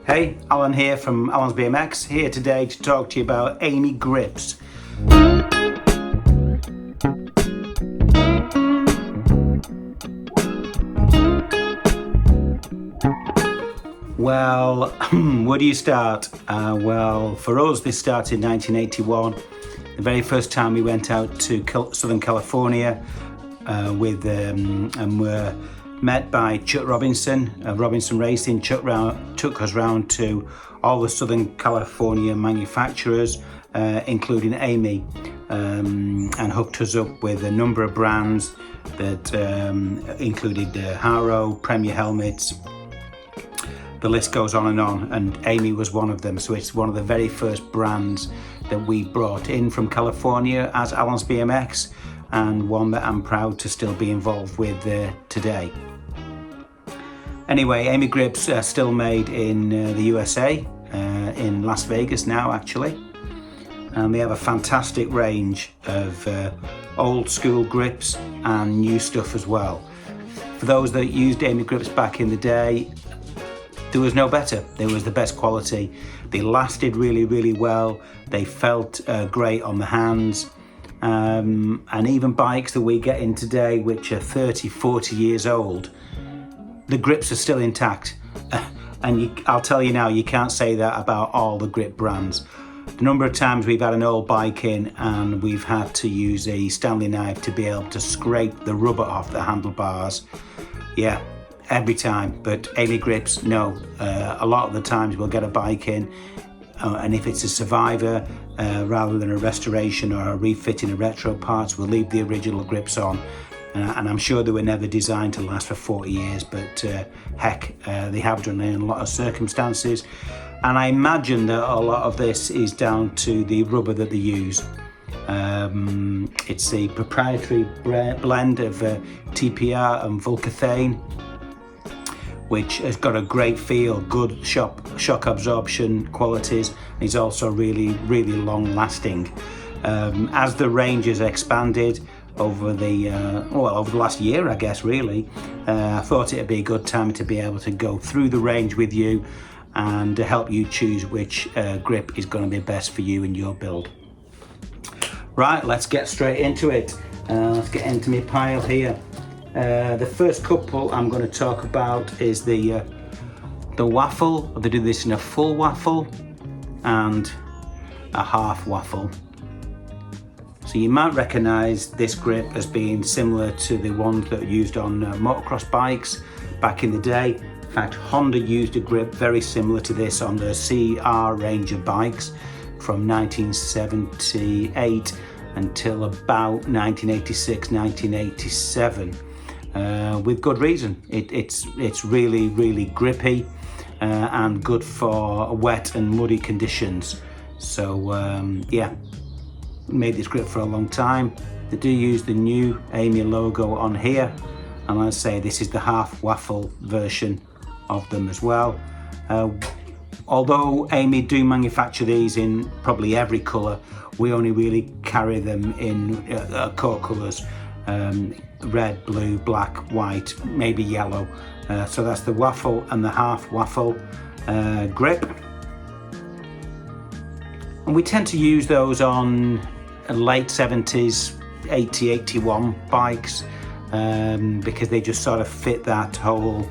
Hey, Alan here from Alans BMX, here today to talk to you about A'ME grips. Well, where do you start? Well, for us this started in 1981. The very first time we went out to Southern California and were met by Chuck Robinson, Robinson Racing. Chuck took us round to all the Southern California manufacturers, including A'ME, and hooked us up with a number of brands that included Haro, Premier helmets. The list goes on, and A'ME was one of them. So it's one of the very first brands that we brought in from California as Alans BMX, and one that I'm proud to still be involved with today. Anyway, A'ME grips are still made in the USA, in Las Vegas now actually, and they have a fantastic range of old school grips and new stuff as well. For those that used A'ME grips back in the day, there was no better. They was the best quality. They lasted really well. They felt great on the hands. And even bikes that we get in today, which are 30, 40 years old, the grips are still intact. And I'll tell you now, you can't say that about all the grip brands. The number of times we've had an old bike in and we've had to use a Stanley knife to be able to scrape the rubber off the handlebars. Yeah, every time. But A'ME grips, no. A lot of the times we'll get a bike in, and if it's a survivor, rather than a restoration or a refitting of retro parts, we'll leave the original grips on. And I'm sure they were never designed to last for 40 years, but heck, they have done in a lot of circumstances. And I imagine that a lot of this is down to the rubber that they use. It's a proprietary blend of TPR and Vulcathane, which has got a great feel, good shock absorption qualities. It's also really long lasting. As the range has expanded over the last year, I guess, really, I thought it'd be a good time to be able to go through the range with you and to help you choose which grip is going to be best for you and your build. Right, let's get straight into it. Let's get into my pile here. The first couple I'm going to talk about is the waffle. They do this in a full waffle and a half waffle. So you might recognise this grip as being similar to the ones that are used on motocross bikes back in the day. In fact, Honda used a grip very similar to this on the CR range of bikes from 1978 until about 1986, 1987. With good reason. It's really grippy and good for wet and muddy conditions. So yeah, made this grip for a long time. They do use the new A'ME logo on here, and I'd say this is the half waffle version of them as well. Although A'ME do manufacture these in probably every colour, we only really carry them in core colours. Red, blue, black, white, maybe yellow. So that's the waffle and the half waffle grip. And we tend to use those on late 70s, 80, 81 bikes because they just sort of fit that whole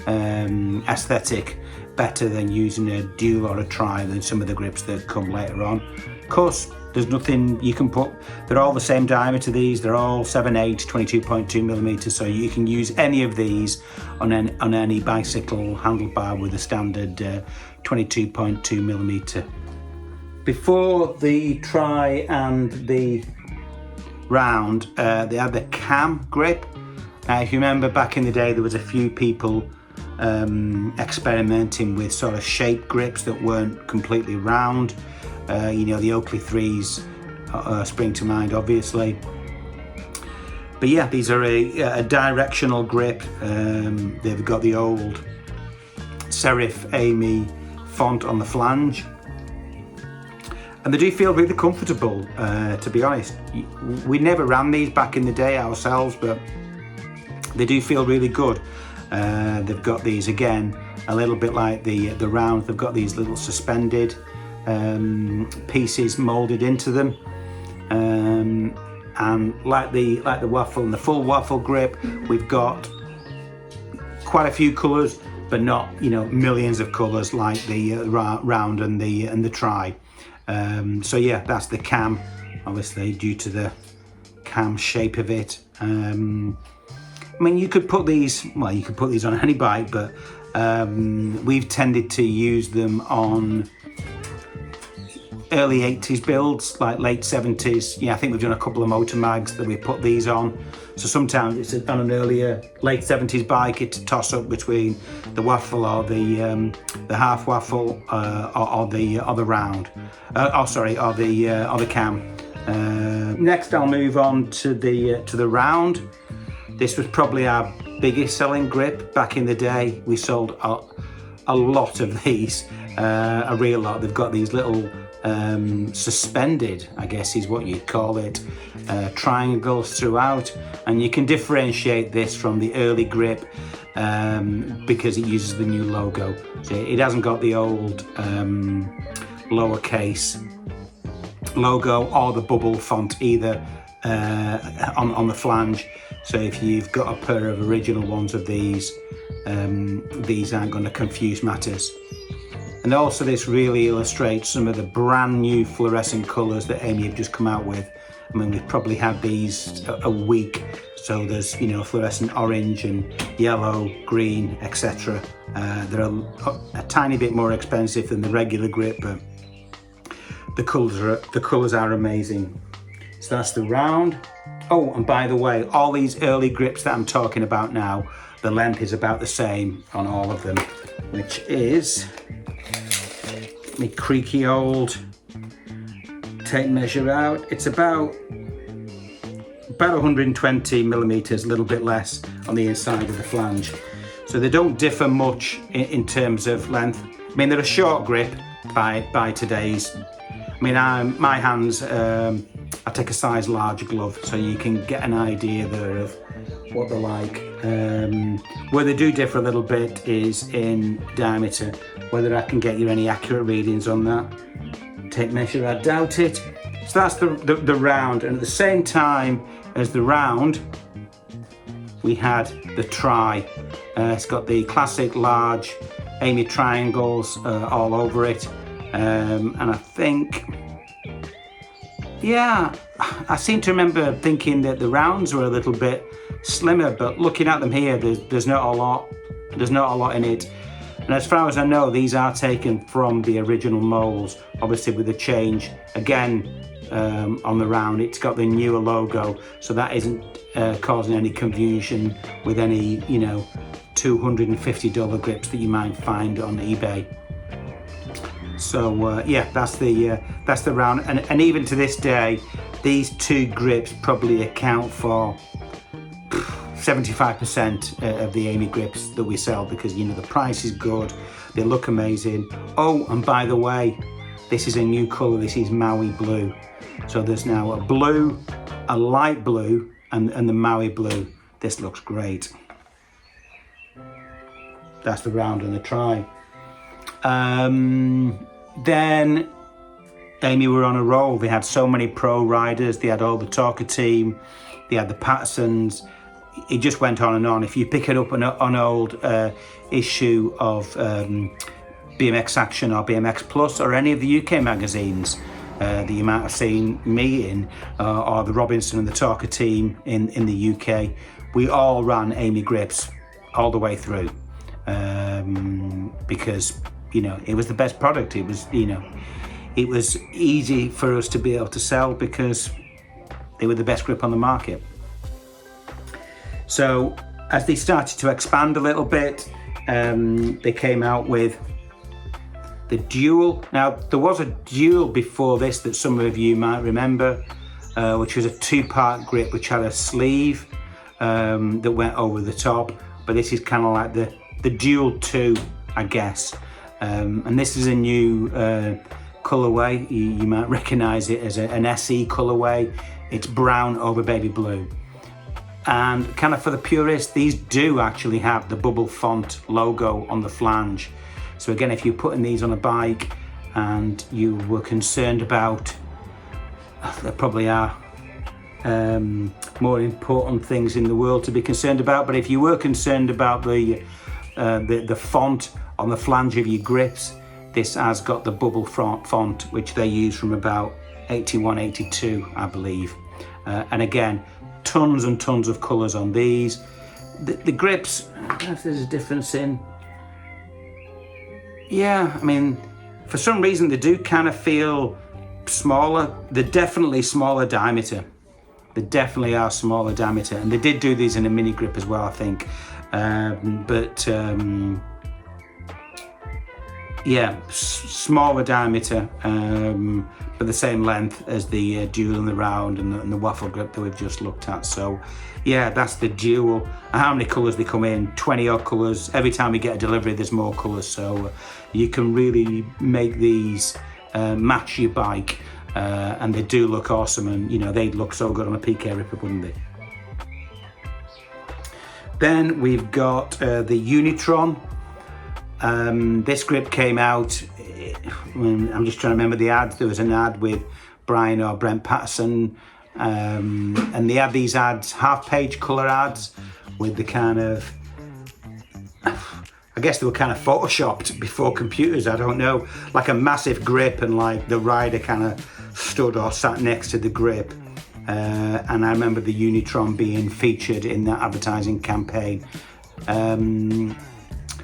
aesthetic better than using a dual or a tri than some of the grips that come later on. Of course, there's nothing you can put, they're all the same diameter, these, they're all 7/8, 22.2 millimeters, so you can use any of these on any bicycle handlebar with a standard 22.2 millimeter. Before the tri and the round, they had the cam grip. Now, if you remember back in the day, there was a few people experimenting with sort of shape grips that weren't completely round. You know, the Oakley 3s spring to mind, obviously. But yeah, these are a directional grip. They've got the old serif A'ME font on the flange. And they do feel really comfortable, to be honest. We never ran these back in the day ourselves, but they do feel really good. They've got these again a little bit like the round. They've got these little suspended pieces molded into them, and like the waffle and the full waffle grip, we've got quite a few colours, but not, you know, millions of colours like the round and the tri. So yeah, that's the cam, obviously due to the cam shape of it. I mean, you could put these, well, you could put these on any bike, but we've tended to use them on early 80s builds, like late 70s. Yeah, I think we've done a couple of motor mags that we put these on. So sometimes it's on an earlier late 70s bike. It's a toss up between the waffle or the half waffle or the round. Or the cam. Next, I'll move on to the round. This was probably our biggest selling grip back in the day. We sold a lot of these, a real lot. They've got these little suspended, I guess is what you'd call it, triangles throughout, and you can differentiate this from the early grip because it uses the new logo. So it hasn't got the old lowercase logo or the bubble font either on the flange. So if you've got a pair of original ones of these aren't going to confuse matters. And also this really illustrates some of the brand new fluorescent colours that AME have just come out with. I mean, we've probably had these a week, so there's, you know, fluorescent orange and yellow, green, etc. They're a tiny bit more expensive than the regular grip, but the colours are amazing. So that's the round. Oh, and by the way, all these early grips that I'm talking about now, the length is about the same on all of them, which is my creaky old tape measure out. It's about 120 millimeters, a little bit less on the inside of the flange. So they don't differ much in terms of length. I mean, they're a short grip by today's. I mean, my hands, I take a size large glove, so you can get an idea there of what they're like. Where they do differ a little bit is in diameter. Whether I can get you any accurate readings on that tape measure, I doubt it. So that's the round, and at the same time as the round, we had the tri. It's got the classic large AME triangles all over it, and I think, yeah, I seem to remember thinking that the rounds were a little bit slimmer, but looking at them here, there's not a lot. There's not a lot in it. And as far as I know, these are taken from the original molds, obviously with a change again on the round. It's got the newer logo, so that isn't causing any confusion with any, you know, $250 grips that you might find on eBay. So yeah, that's the round, and even to this day, these two grips probably account for 75% of the AME grips that we sell, because, you know, the price is good, they look amazing. Oh, and by the way, this is a new colour. This is Maui blue. So there's now a blue, a light blue, and the Maui blue. This looks great. That's the round and the tri. Then AME were on a roll. They had so many pro riders. They had all the Torker team. They had the Pattersons. It just went on and on. If you pick it up an old issue of BMX Action or BMX Plus or any of the UK magazines that you might have seen me in, or the Robinson and the Torker team in the UK, we all ran AME grips all the way through, because, you know, it was the best product. It was, you know, it was easy for us to be able to sell because they were the best grip on the market. So as they started to expand a little bit, they came out with the Dual. Now, there was a Dual before this that some of you might remember, which was a two-part grip which had a sleeve that went over the top, but this is kind of like the Dual 2, I guess. And this is a new colorway. You might recognize it as an SE colorway. It's brown over baby blue. And kind of for the purists, these do actually have the bubble font logo on the flange. So again, if you're putting these on a bike and you were concerned about, there probably are more important things in the world to be concerned about, but if you were concerned about the font on the flange of your grips, this has got the bubble font, which they use from about 81, 82, I believe. And again, tons and tons of colours on these. The grips, I don't know if there's a difference in. Yeah, I mean, for some reason they do kind of feel smaller. They're definitely smaller diameter. They definitely are smaller diameter. And they did do these in a mini grip as well, I think. Yeah, smaller diameter, but the same length as the dual and the round and the waffle grip that we've just looked at. So yeah, that's the dual. How many colours they come in? 20 odd colours. Every time we get a delivery, there's more colours. So you can really make these match your bike, and they do look awesome. And you know, they'd look so good on a PK Ripper, wouldn't they? Then we've got the Unitron. This grip came out, I'm just trying to remember the ads. There was an ad with Brian or Brent Patterson, and they had these ads, half-page colour ads, with the kind of, I guess they were kind of photoshopped before computers, I don't know, like a massive grip and like the rider kind of stood or sat next to the grip. And I remember the Unitron being featured in that advertising campaign.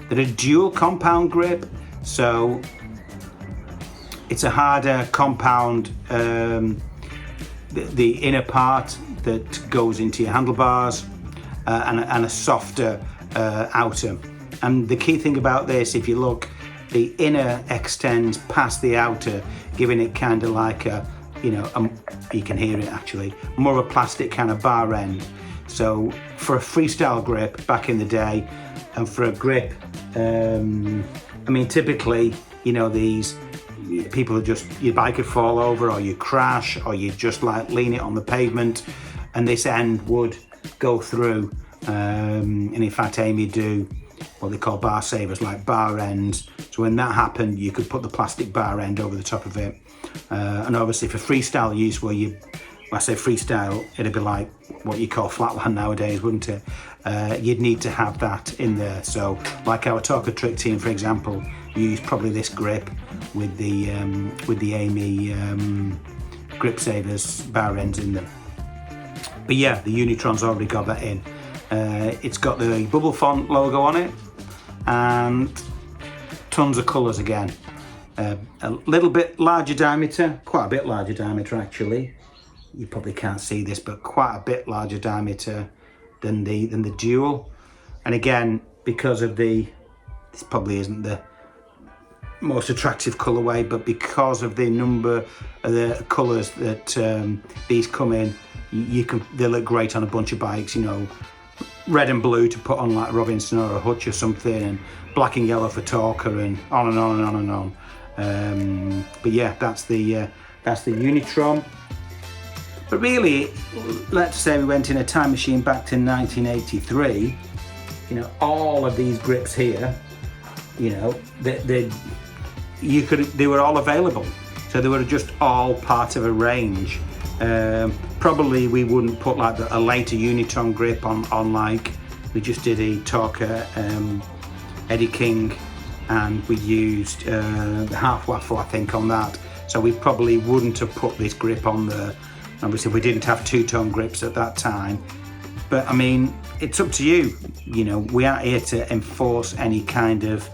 They're a dual compound grip, so it's a harder compound, the inner part that goes into your handlebars, and a softer outer. And the key thing about this, if you look, the inner extends past the outer, giving it kind of like a, you know, you can hear it actually, more of a plastic kind of bar end. So for a freestyle grip back in the day, and for a grip, I mean, typically, you know, these people are just, your bike could fall over, or you crash, or you just like lean it on the pavement, and this end would go through. And in fact, A'ME do what they call bar savers, like bar ends. So when that happened, you could put the plastic bar end over the top of it. And obviously for freestyle use, where you, when I say freestyle, it'd be like what you call flatland nowadays, wouldn't it? You'd need to have that in there. So like our Torker trick team, for example, use probably this grip with the A'ME grip savers bar ends in them. But yeah, the Unitron's already got that in. It's got the bubble font logo on it, and tons of colours again. A little bit larger diameter, quite a bit larger diameter actually. You probably can't see this, but quite a bit larger diameter than the dual. And again, because of this probably isn't the most attractive colorway, but because of the number of the colors that these come in, they look great on a bunch of bikes. You know, red and blue to put on like Robinson or a Hutch or something, and black and yellow for Torker, and on and on and on and on. But yeah, that's the Unitron. But really, let's say we went in a time machine back to 1983. You know, all of these grips here, you know, they were all available. So they were just all part of a range. Probably we wouldn't put like a later Unitron grip on like, we just did a Torker Eddie King, and we used the Half Waffle, I think, on that. So we probably wouldn't have put this grip on there. Obviously we didn't have two-tone grips at that time. But I mean, it's up to you. You know, we aren't here to enforce any kind of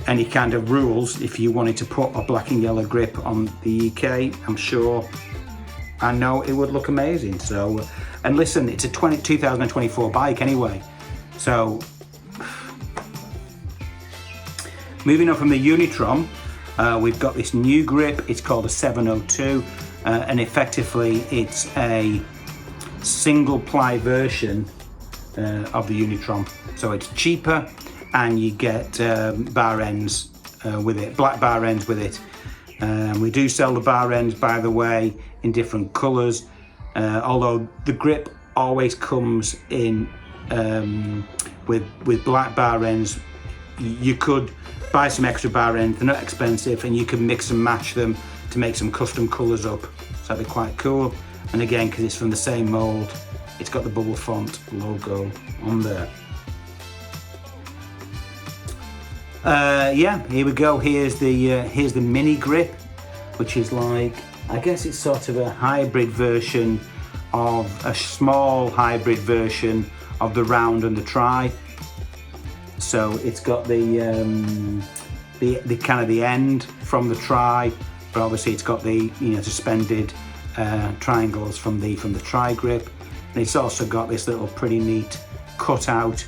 rules. If you wanted to put a black and yellow grip on the EK, I know it would look amazing. So, and listen, it's a 2024 bike anyway. So, moving on from the Unitron, we've got this new grip. It's called a 702, and effectively it's a single ply version of the Unitron. So it's cheaper, and you get bar ends with it, black bar ends with it. We do sell the bar ends, by the way, in different colours, although the grip always comes in with black bar ends. You could buy some extra bar ends, they're not expensive, and you can mix and match them to make some custom colours up. So that'd be quite cool. And again, because it's from the same mould, it's got the bubble font logo on there. Yeah, here we go. Here's the mini grip, which is like, I guess it's sort of a hybrid version of a small hybrid version of the round and the tri. So it's got the kind of the end from the tri, but obviously it's got the suspended triangles from the tri grip, and it's also got this little pretty neat cutout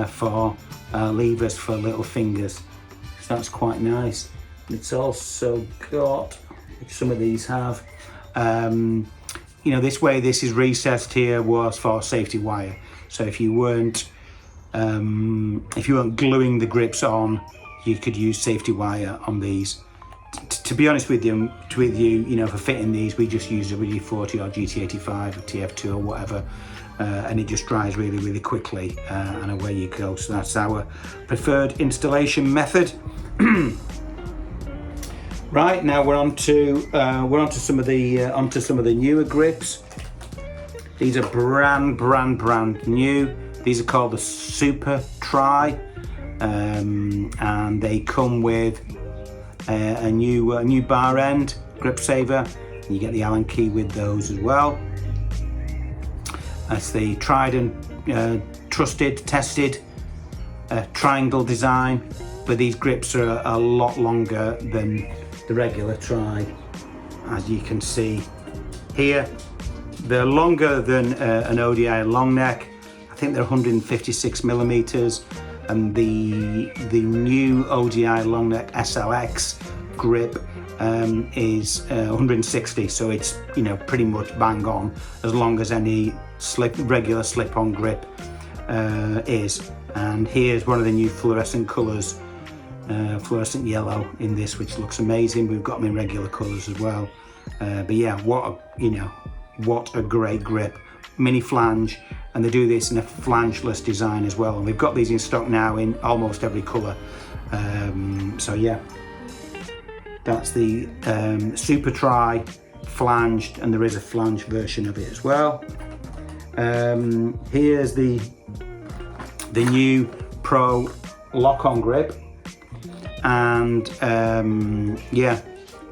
for levers for little fingers. So that's quite nice. It's also got, which some of these have, this way this is recessed here was for safety wire. So if you weren't gluing the grips on, you could use safety wire on these. To be honest with you, for fitting these, we just use a WD-40 or GT85 or TF2 or whatever, and it just dries really, really quickly, and away you go. So that's our preferred installation method. Right, now we're on to some of the newer grips. These are brand new. These are called the Super Tri, and they come with a new bar end grip saver. You get the Allen key with those as well. That's the tried and trusted, tested triangle design, but these grips are a lot longer than the regular Tri, as you can see here. They're longer than an ODI long neck. I think they're 156 millimeters, and the new ODI long neck SLX grip is 160, so it's pretty much bang on, as long as any regular slip-on grip is. And here's one of the new fluorescent colours, fluorescent yellow in this, which looks amazing. We've got them in regular colours as well. But yeah, what a great grip. Mini flange, and they do this in a flangeless design as well. And we've got these in stock now in almost every colour. So yeah, that's the Super Tri flanged, and there is a flange version of it as well. Here's the new Pro lock-on grip, and yeah,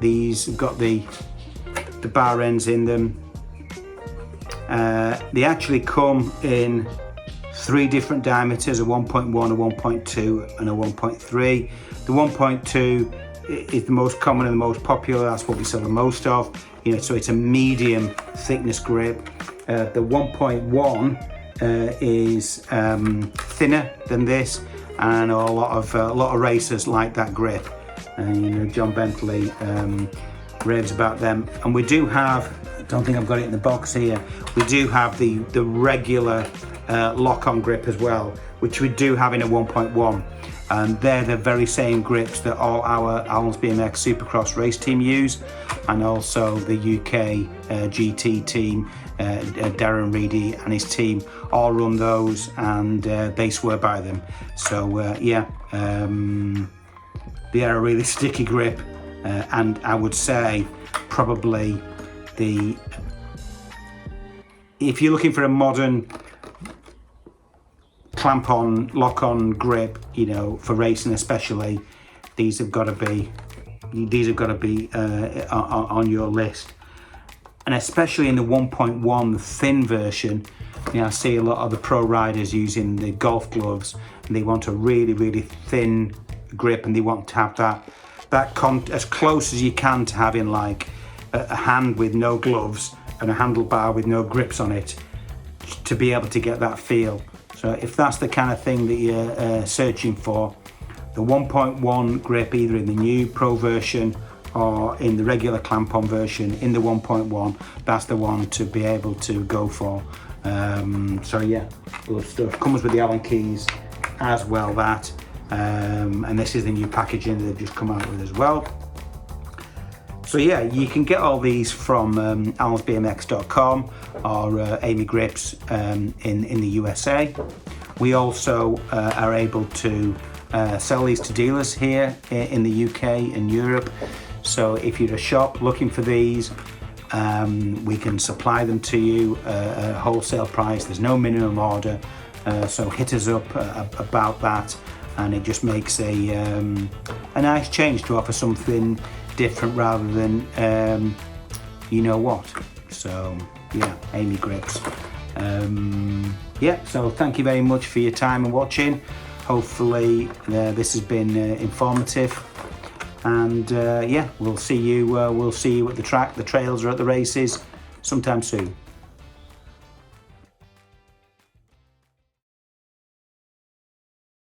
these have got the bar ends in them. They actually come in 3 different diameters: a 1.1, a 1.2, and a 1.3. The 1.2 is the most common and the most popular. That's what we sell the most of. So it's a medium thickness grip. The 1.1 is thinner than this, and a lot of racers like that grip. John Bentley raves about them. And we do have, I don't think I've got it in the box here, we do have the regular lock-on grip as well, which we do have in a 1.1, and they're the very same grips that all our Alans BMX Supercross race team use, and also the UK GT team, Darren Reedy and his team all run those, and they swear by them. So yeah, they are a really sticky grip, and I would say probably if you're looking for a modern clamp-on, lock-on grip, for racing especially, these have got to be on your list. And especially in the 1.1 thin version, I see a lot of the pro riders using the golf gloves, and they want a really, really thin grip, and they want to have that as close as you can to having like a hand with no gloves and a handlebar with no grips on it, to be able to get that feel. So if that's the kind of thing that you're searching for, the 1.1 grip, either in the new Pro version or in the regular clamp-on version in the 1.1, that's the one to be able to go for. So yeah, good stuff. Comes with the Allen keys as well, and this is the new packaging that they've just come out with as well. So yeah, you can get all these from alansbmx.com or A'ME Grips in the USA. We also are able to sell these to dealers here in the UK and Europe. So if you're a shop looking for these, we can supply them to you at a wholesale price. There's no minimum order, so hit us up about that, and it just makes a nice change to offer something different rather than you know what. So yeah, A'ME Grips. Yeah, so thank you very much for your time and watching. Hopefully this has been informative, and yeah, we'll see you at the track, the trails, or at the races sometime soon.